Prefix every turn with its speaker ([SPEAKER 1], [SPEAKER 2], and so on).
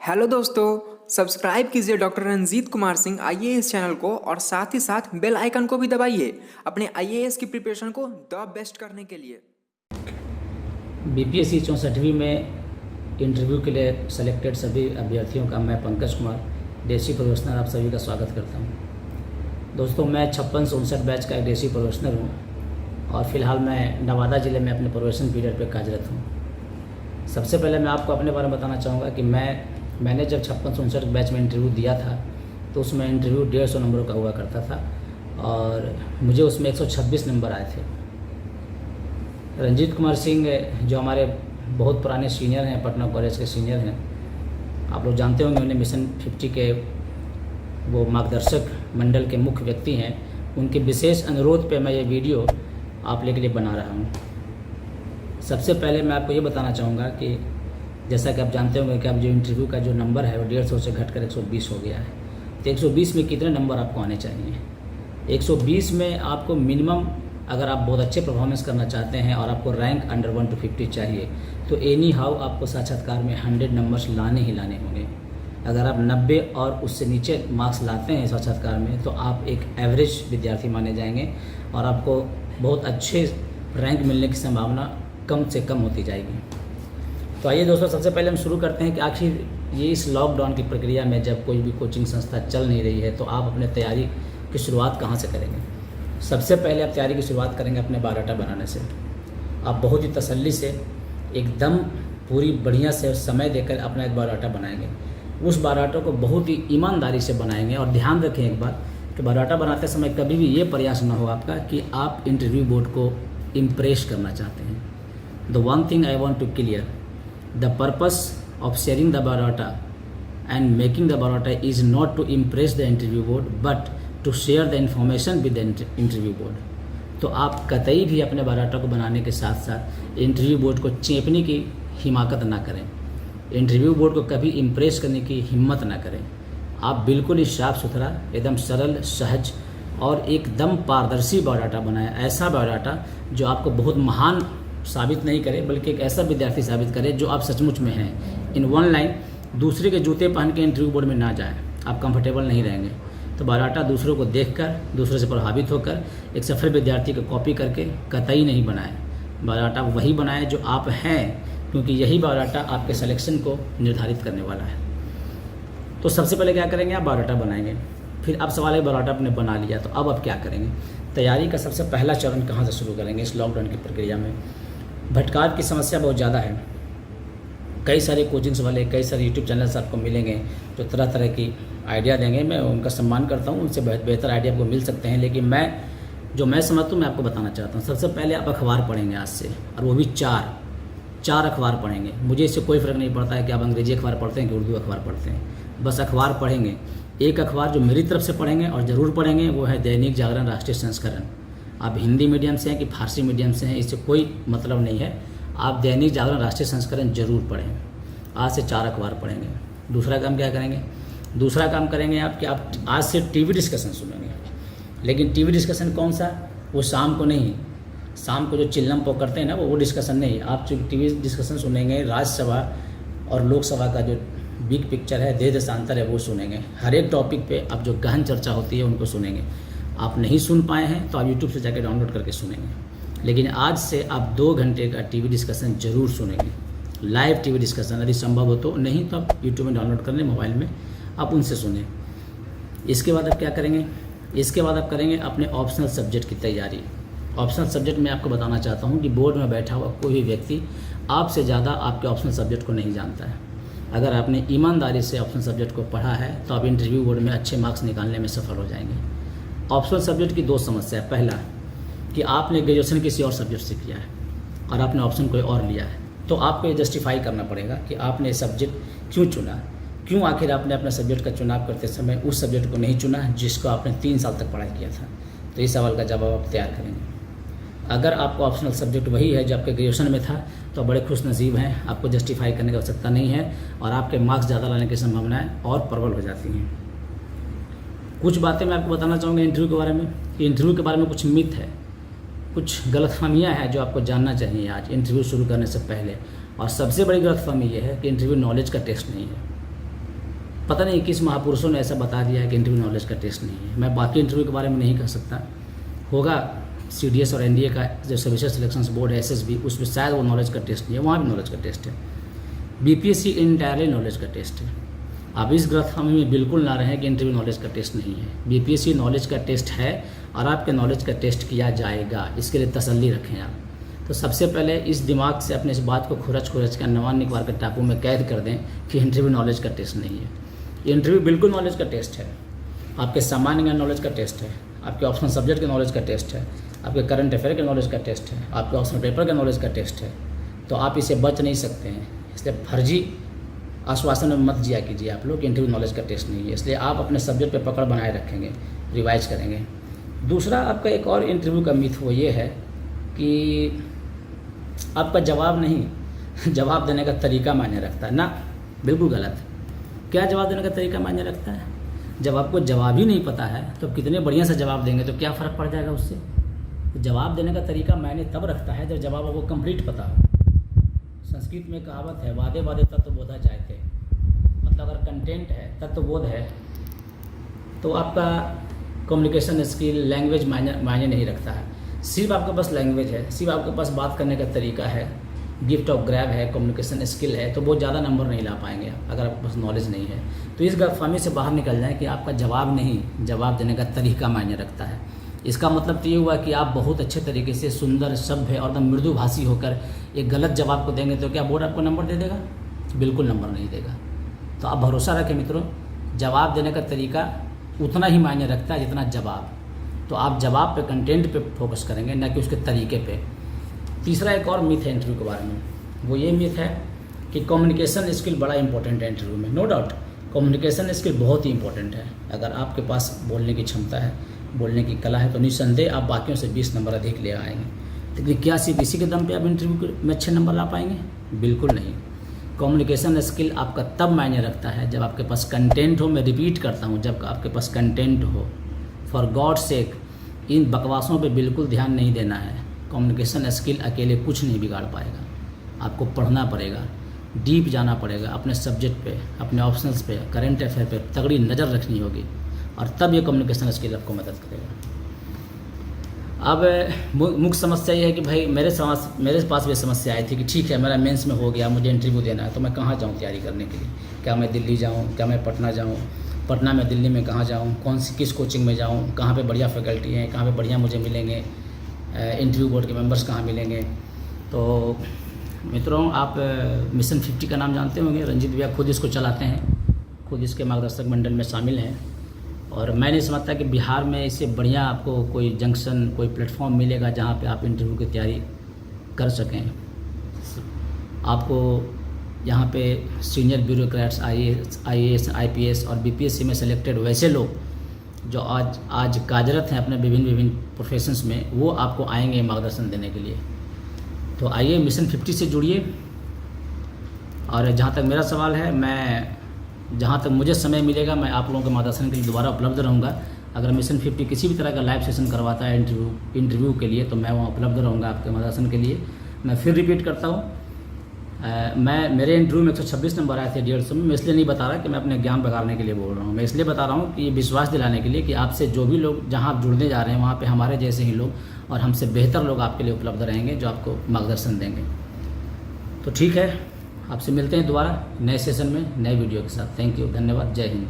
[SPEAKER 1] Hello दोस्तों, subscribe कीजिए doctor Ranjeet Kumar Singh IAS channel को और साथ ही साथ बेल आइकन को भी दबाइए अपने आईएएस की प्रिपरेशन को द बेस्ट करने के लिए।
[SPEAKER 2] बीपीएससी 64वीं में इंटरव्यू के लिए सेलेक्टेड सभी अभ्यर्थियों का मैं पंकज कुमार देसी प्रोफेशनल आप सभी का स्वागत करता हूं। दोस्तों, मैं 56-59 बैच का एक देसी प्रोफेशनल हूं और फिलहाल मैं नवादा ज़िले में अपने प्रोफेशन पीरियड पर कार्यरत हूं। सबसे पहले मैं आपको अपने बारे में बताना चाहूँगा कि मैंने जब 56-59 बैच में इंटरव्यू दिया था तो उसमें इंटरव्यू 150 नंबरों का हुआ करता था और मुझे उसमें 126 नंबर आए थे। रंजीत कुमार सिंह जो हमारे बहुत पुराने सीनियर हैं, पटना कॉलेज के सीनियर हैं, आप लोग जानते होंगे, उन्हें मिशन 50 के वो मार्गदर्शक मंडल के मुख्य व्यक्ति हैं। उनके विशेष अनुरोध पे मैं ये वीडियो आप लोगों के लिए बना रहा हूँ। सबसे पहले मैं आपको ये बताना चाहूँगा कि जैसा कि आप जानते होंगे कि अब जो इंटरव्यू का जो नंबर है वो 150 से घटकर 120 हो गया है। तो 120 में कितने नंबर आपको आने चाहिए? 120 में आपको मिनिमम, अगर आप बहुत अच्छे परफॉर्मेंस करना चाहते हैं और आपको रैंक अंडर 1 to 50 चाहिए तो एनी हाउ आपको साक्षात्कार में 100 नंबर्स लाने ही लाने होंगे। अगर आप 90 और उससे नीचे मार्क्स लाते हैं साक्षात्कार में तो आप एक एवरेज विद्यार्थी माने जाएंगे और आपको बहुत अच्छे रैंक मिलने की संभावना कम से कम होती जाएगी। तो आइए दोस्तों, सबसे पहले हम शुरू करते हैं कि आखिर ये इस लॉकडाउन की प्रक्रिया में जब कोई भी कोचिंग संस्था चल नहीं रही है तो आप अपने तैयारी की शुरुआत कहाँ से करेंगे? सबसे पहले आप तैयारी की शुरुआत करेंगे अपने बायोडाटा बनाने से। आप बहुत ही तसल्ली से एकदम पूरी बढ़िया से समय देकर अपना एक बायोडाटा बनाएंगे। उस बायोडाटा को बहुत ही ईमानदारी से बनाएंगे और ध्यान रखें एक बात कि बायोडाटा बनाते समय कभी भी ये प्रयास ना हो आपका कि आप इंटरव्यू बोर्ड को इम्प्रेस करना चाहते हैं। The one thing I want to clear, the purpose of sharing the biodata and making the biodata is not to impress the interview board but to share the information with the interview board। तो आप कतई भी अपने biodata को बनाने के साथ साथ इंटरव्यू बोर्ड को चेपने की हिमाकत ना करें, इंटरव्यू बोर्ड को कभी इम्प्रेस करने की हिम्मत ना करें। आप बिल्कुल ही साफ सुथरा, एकदम सरल, सहज और एकदम पारदर्शी बायोडाटा बनाएं। ऐसा बायोडाटा जो आपको बहुत महान साबित नहीं करे बल्कि एक ऐसा विद्यार्थी साबित करे जो आप सचमुच में हैं। इन वन लाइन, दूसरे के जूते पहन के इंटरव्यू बोर्ड में ना जाएं, आप कंफर्टेबल नहीं रहेंगे। तो बायोडाटा दूसरों को देखकर, दूसरे से प्रभावित होकर एक सफल विद्यार्थी को कॉपी करके कतई नहीं बनाएं। बायोडाटा वही बनाएं जो आप हैं, क्योंकि यही बायोडाटा आपके सिलेक्शन को निर्धारित करने वाला है। तो सबसे पहले क्या करेंगे? आप बायोडाटा बनाएंगे। फिर अब सवाल है, बायोडाटा आपने बना लिया तो अब आप क्या करेंगे? तैयारी का सबसे पहला चरण कहाँ से शुरू करेंगे? इस लॉकडाउन की प्रक्रिया में भटकाव की समस्या बहुत ज़्यादा है। कई सारे कोचिंग्स वाले, कई सारे यूट्यूब चैनल्स आपको मिलेंगे जो तरह तरह की आइडिया देंगे। मैं उनका सम्मान करता हूँ, उनसे बेहतर आइडिया आपको मिल सकते हैं, लेकिन मैं समझता हूँ, मैं आपको बताना चाहता हूँ। सबसे पहले आप अखबार पढ़ेंगे आज से, और वो भी चार अखबार पढ़ेंगे। मुझे इससे कोई फ़र्क नहीं पड़ता है कि आप अंग्रेजी अखबार पढ़ते हैं कि उर्दू अखबार पढ़ते हैं, बस अखबार पढ़ेंगे। एक अखबार जो मेरी तरफ से पढ़ेंगे और ज़रूर पढ़ेंगे वो है दैनिक जागरण राष्ट्रीय संस्करण। आप हिंदी मीडियम से हैं कि फारसी मीडियम से हैं, इससे कोई मतलब नहीं है। आप दैनिक जागरण राष्ट्रीय संस्करण जरूर पढ़ें। आज से 4 अखबार पढ़ेंगे। दूसरा काम क्या करेंगे? दूसरा काम करेंगे आप कि आप आज से टीवी डिस्कशन सुनेंगे। लेकिन टीवी डिस्कशन कौन सा? वो शाम को नहीं, शाम को जो चिल्लम पो करते हैं ना, वो डिस्कशन नहीं। आप जो टीवी डिस्कशन सुनेंगे, राज्यसभा और लोकसभा का जो बिग पिक्चर है, देश देशांतर है, वो सुनेंगे। हर एक टॉपिक पे अब जो गहन चर्चा होती है उनको सुनेंगे। आप नहीं सुन पाए हैं तो आप यूट्यूब से जाकर डाउनलोड करके सुनेंगे। लेकिन आज से आप 2 घंटे का टीवी डिस्कशन जरूर सुनेंगे, लाइव टीवी डिस्कशन, यदि संभव हो तो। नहीं तो आप यूट्यूब में डाउनलोड कर लें, मोबाइल में आप उनसे सुनें। इसके बाद आप क्या करेंगे? इसके बाद आप करेंगे अपने ऑप्शनल सब्जेक्ट की तैयारी। ऑप्शनल सब्जेक्ट में आपको बताना चाहता हूँ कि बोर्ड में बैठा हुआ कोई भी व्यक्ति आपसे ज़्यादा आपके ऑप्शनल सब्जेक्ट को नहीं जानता है। अगर आपने ईमानदारी से ऑप्शनल सब्जेक्ट को पढ़ा है तो आप इंटरव्यू बोर्ड में अच्छे मार्क्स निकालने में सफल हो जाएंगे। ऑप्शनल सब्जेक्ट की 2 समस्या है। पहला कि आपने ग्रेजुएशन किसी और सब्जेक्ट से किया है और आपने ऑप्शन कोई और लिया है, तो आपको ये जस्टिफाई करना पड़ेगा कि आपने सब्जेक्ट क्यों चुना, क्यों आखिर आपने अपने सब्जेक्ट का चुनाव करते समय उस सब्जेक्ट को नहीं चुना जिसको आपने 3 साल तक पढ़ाई किया था। तो इस सवाल का जवाब आप तैयार करेंगे। अगर आपको ऑप्शनल सब्जेक्ट वही है जो आपके ग्रेजुएशन में था तो बड़े खुश नसीब हैं, आपको जस्टिफाई करने की आवश्यकता नहीं है और आपके मार्क्स ज़्यादा लाने की संभावनाएँ और प्रबल हो जाती हैं। कुछ बातें मैं आपको बताना चाहूँगा इंटरव्यू के बारे में। इंटरव्यू के बारे में कुछ मिथ है, कुछ गलतफहमियाँ हैं जो आपको जानना चाहिए आज इंटरव्यू शुरू करने से पहले। और सबसे बड़ी गलतफहमी ये है कि इंटरव्यू नॉलेज का टेस्ट नहीं है। पता नहीं किस महापुरुषों ने ऐसा बता दिया है कि इंटरव्यू नॉलेज का टेस्ट नहीं है। मैं बाकी इंटरव्यू के बारे में नहीं कह सकता, होगा CDS और NDA का जो सर्विसेज सिलेक्शन बोर्ड है SSB, उसमें शायद वो नॉलेज का टेस्ट नहीं है, वहाँ भी नॉलेज का टेस्ट है। BPSC इंटायरली नॉलेज का टेस्ट है। आप इस गलतफहमी में बिल्कुल ना रहें कि इंटरव्यू नॉलेज का टेस्ट नहीं है। BPSC नॉलेज का टेस्ट है और आपके नॉलेज का टेस्ट किया जाएगा, इसके लिए तसल्ली रखें आप। तो सबसे पहले इस दिमाग से अपने इस बात को खुरच के अंडमान निकोबार के टापू में कैद कर दें कि इंटरव्यू नॉलेज का टेस्ट नहीं है। इंटरव्यू बिल्कुल नॉलेज का टेस्ट है, आपके सामान्य ज्ञान नॉलेज का टेस्ट है, आपके ऑप्शनल सब्जेक्ट के नॉलेज का टेस्ट है, आपके करंट अफेयर के नॉलेज का टेस्ट है, आपके ऑप्शनल पेपर के नॉलेज का टेस्ट है। तो आप इसे बच नहीं सकते हैं, इसलिए फर्जी आश्वासन में मत जिया कीजिए आप लोग कि इंटरव्यू नॉलेज का टेस्ट नहीं है। इसलिए आप अपने सब्जेक्ट पे पकड़ बनाए रखेंगे, रिवाइज करेंगे। दूसरा आपका एक और इंटरव्यू का मिथ वो ये है कि आपका जवाब नहीं, जवाब देने का तरीका मायने रखता है ना, बिल्कुल गलत। क्या जवाब देने का तरीका मायने रखता है? जब आपको जवाब ही नहीं पता है तो कितने बढ़िया से जवाब देंगे तो क्या फ़र्क पड़ जाएगा उससे? तो जवाब देने का तरीका मायने तब रखता है जब जवाब आपको कंप्लीट पता हो। संस्कृत में कहावत है, वादे वादे तत्वबोधा चाहते, मतलब अगर कंटेंट है तत्वबोध है तो आपका कम्युनिकेशन स्किल लैंग्वेज मायने नहीं रखता है। सिर्फ आपके पास लैंग्वेज है, सिर्फ आपके पास बात करने का तरीका है, गिफ्ट ऑफ ग्रैब है, कम्युनिकेशन स्किल है, तो बहुत ज़्यादा नंबर नहीं ला पाएंगे आप अगर आपके पास नॉलेज नहीं है। तो इस गलतफहमी से बाहर निकल जाएं कि आपका जवाब नहीं, जवाब देने का तरीका मायने रखता है। इसका मतलब तो ये हुआ कि आप बहुत अच्छे तरीके से सुंदर, सभ्य और एकदम मृदुभाषी होकर एक गलत जवाब को देंगे तो क्या बोर्ड आपको नंबर दे देगा? बिल्कुल नंबर नहीं देगा। तो आप भरोसा रखें मित्रों, जवाब देने का तरीका उतना ही मायने रखता है जितना जवाब। तो आप जवाब पे, कंटेंट पे फोकस करेंगे, ना कि उसके तरीके पे। तीसरा एक और मिथ है इंटरव्यू के बारे में, वो ये मिथ है कि कम्युनिकेशन स्किल बड़ा इंपॉर्टेंट है इंटरव्यू में। नो डाउट कम्युनिकेशन स्किल बहुत ही इंपॉर्टेंट है। अगर आपके पास बोलने की क्षमता है, बोलने की कला है, तो निस्संदेह आप बाकियों से 20 नंबर अधिक ले आएंगे। लेकिन क्या सिर्फ इसी के दम पे आप इंटरव्यू में अच्छे नंबर ला पाएंगे? बिल्कुल नहीं। कम्युनिकेशन स्किल आपका तब मायने रखता है जब आपके पास कंटेंट हो। मैं रिपीट करता हूँ, जब आपके पास कंटेंट हो। फॉर गॉड सेक इन बकवासों पे बिल्कुल ध्यान नहीं देना है। कम्युनिकेशन स्किल अकेले कुछ नहीं बिगाड़ पाएगा, आपको पढ़ना पड़ेगा, डीप जाना पड़ेगा अपने सब्जेक्ट पे, अपने ऑप्शंस पे, करंट अफेयर पे तगड़ी नज़र रखनी होगी और तब ये कम्युनिकेशन स्किल आपको मदद करेगा। अब मुख्य समस्या ये है कि भाई मेरे पास भी समस्या आई थी कि ठीक है मेरा मेंस में हो गया, मुझे इंटरव्यू देना है, तो मैं कहाँ जाऊँ तैयारी करने के लिए? क्या मैं दिल्ली जाऊँ? क्या मैं पटना जाऊँ? पटना में, दिल्ली में कहाँ जाऊँ? किस कोचिंग में जाऊँ? कहाँ पे बढ़िया फैकल्टी हैं? कहाँ पे बढ़िया मुझे मिलेंगे? इंटरव्यू बोर्ड के मेंबर्स कहाँ मिलेंगे? तो मित्रों, आप मिशन 50 का नाम जानते होंगे। रंजीत भैया खुद इसको चलाते हैं, खुद इसके मार्गदर्शक मंडल में शामिल हैं। और मैं नहीं समझता कि बिहार में इससे बढ़िया आपको कोई जंक्शन, कोई प्लेटफॉर्म मिलेगा जहाँ पे आप इंटरव्यू की तैयारी कर सकें। आपको यहाँ पे सीनियर ब्यूरोक्रेट्स, IAS, IPS और BPSC में सेलेक्टेड वैसे लोग जो आज कार्यरत हैं अपने विभिन्न प्रोफेशंस में, वो आपको आएंगे मार्गदर्शन देने के लिए। तो आइए मिशन 50 से जुड़िए। और जहाँ तक मेरा सवाल है, मैं जहाँ तक मुझे समय मिलेगा मैं आप लोगों के मार्गदर्शन के लिए दोबारा उपलब्ध रहूँगा। अगर मिशन 50 किसी भी तरह का लाइव सेशन करवाता है इंटरव्यू के लिए, तो मैं वहाँ उपलब्ध रहूँगा आपके मार्गदर्शन के लिए। मैं फिर रिपीट करता हूँ, मेरे इंटरव्यू में 126 नंबर आए थे 150 में। मैं इसलिए नहीं बता रहा कि मैं अपने ज्ञान बिगाड़ने के लिए बोल रहा हूँ, मैं इसलिए बता रहा हूँ कि ये विश्वास दिलाने के लिए कि आपसे जो भी लोग, जहाँ आप जुड़ने जा रहे हैं वहाँ पे हमारे जैसे ही लोग और हमसे बेहतर लोग आपके लिए उपलब्ध रहेंगे जो आपको मार्गदर्शन देंगे। तो ठीक है, आपसे मिलते हैं दोबारा नए सेशन में, नए वीडियो के साथ। थैंक यू, धन्यवाद, जय हिंद।